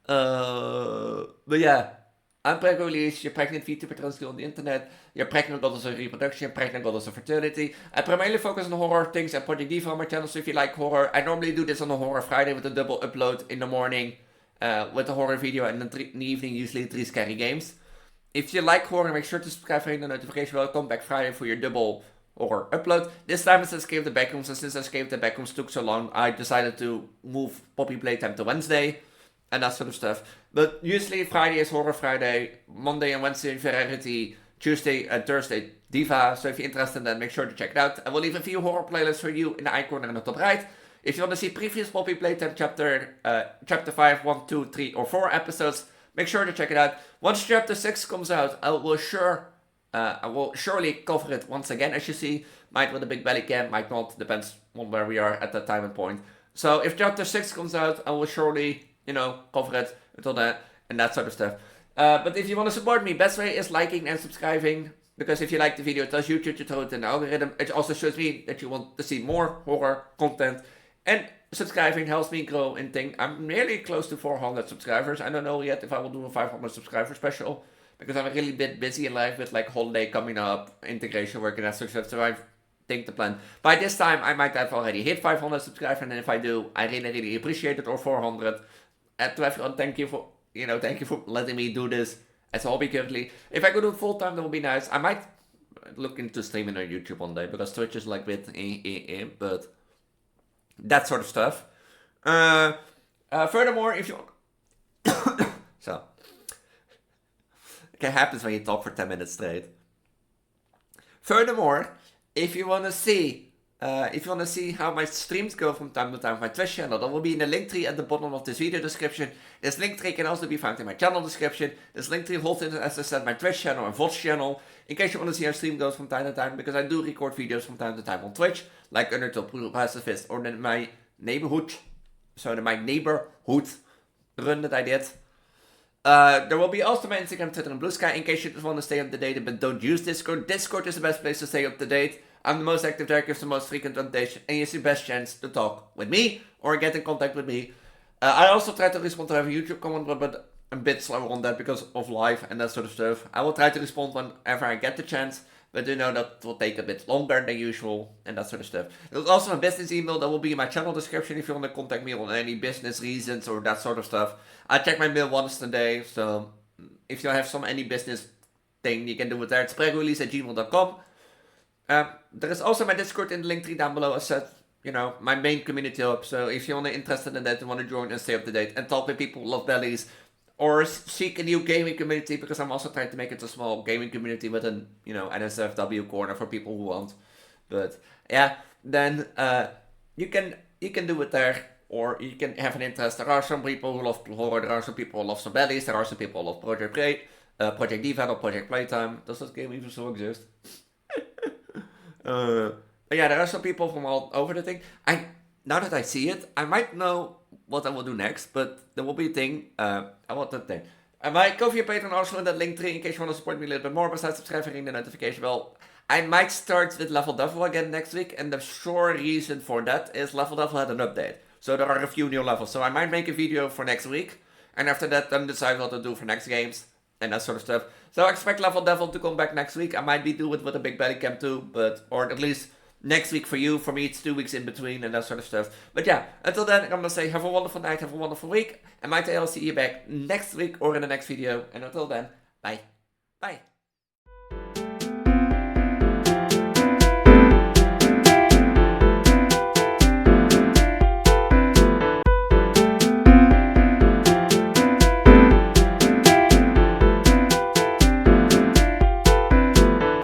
But yeah, I'm pregnant, Elise. You're pregnant Vtuber Transgender on the internet. You're pregnant goddess of reproduction. You're pregnant goddess of fertility. I primarily focus on horror things and Project Diva on my channel, so if you like horror, I normally do this on a horror Friday with a double upload in the morning with a horror video, and in the evening usually 3 scary games. If you like horror, make sure to subscribe and hit the notification bell. Come back Friday for your double horror upload. This time it's Escape the Backrooms, and since Escape the Backrooms took so long, I decided to move Poppy Playtime to Wednesday and that sort of stuff. But usually Friday is Horror Friday, Monday and Wednesday Variety, Tuesday and Thursday Diva. So if you're interested in that, make sure to check it out. I will leave a few horror playlists for you in the eye corner in the top right. If you want to see previous Poppy Playtime chapter 5, 1, 2, 3 or 4 episodes, make sure to check it out. Once chapter 6 comes out, I will surely cover it once again, as you see. Might with a big belly cam, might not, depends on where we are at that time and point. So if chapter 6 comes out, I will surely, cover it until then, and that sort of stuff. But if you want to support me, best way is liking and subscribing, because if you like the video, it tells YouTube to throw it in the algorithm. It also shows me that you want to see more horror content, and subscribing helps me grow and think. I'm nearly close to 400 subscribers. I don't know yet if I will do a 500 subscriber special, because I'm a really bit busy in life with like holiday coming up, integration work and that sort of stuff. So I think the plan. By this time, I might have already hit 500 subscribers, and if I do, I really appreciate it, or 400. And to everyone, thank you for letting me do this as a hobby currently. If I could do it full time, that would be nice. I might look into streaming on YouTube one day, because Twitch is like with but that sort of stuff. Furthermore, if you happens when you talk for 10 minutes straight. Furthermore, if you want to see how my streams go from time to time on my Twitch channel, that will be in the link tree at the bottom of this video description. This link tree can also be found in my channel description. This link tree holds in, as I said, my Twitch channel and VOD channel, in case you want to see how stream goes from time to time, because I do record videos from time to time on Twitch, like Undertale Pacifist, or in my neighborhood run that I did. There will be also my Instagram, Twitter, and Blue Sky, in case you just want to stay up to date, but don't use Discord. Discord is the best place to stay up to date. I'm the most active there, gives the most frequent updates, and it's the best chance to talk with me, or get in contact with me. I also try to respond to every YouTube comment, but I'm a bit slower on that because of live and that sort of stuff. I will try to respond whenever I get the chance, but you know that will take a bit longer than usual, and that sort of stuff. There's also a business email that will be in my channel description if you want to contact me on any business reasons or that sort of stuff. I check my mail once a day, so if you have any business thing, you can do it there. It's playtime@gmail.com. There is also my Discord in the link tree down below. As said, you know, my main community hub. So if you're interested in that and want to join and stay up to date and talk with people who love bellies, or seek a new gaming community, because I'm also trying to make it a small gaming community with an, you know, NSFW corner for people who want. But yeah, then you can do it there, or you can have an interest. There are some people who love horror. There are some people who love some bellies. There are some people who love Project Play, Project Diva, or Project Playtime. Does that game even still exist? But yeah, there are some people from all over the thing. Now that I see it, I might know what I will do next, but there will be a thing. I want that thing. My Ko-fi Patreon also in that link tree, in case you want to support me a little bit more, besides subscribing and the notification bell. I might start with Level Devil again next week, and the sure reason for that is Level Devil had an update. So there are a few new levels, so I might make a video for next week, and after that then decide what to do for next games, and that sort of stuff. So I expect Level Devil to come back next week. I might be doing it with a big belly cam too, or at least next week for you. For me, it's 2 weeks in between and that sort of stuff. But yeah, until then, I'm gonna say have a wonderful night, have a wonderful week, and might I'll see you back next week or in the next video. And until then, bye. Bye.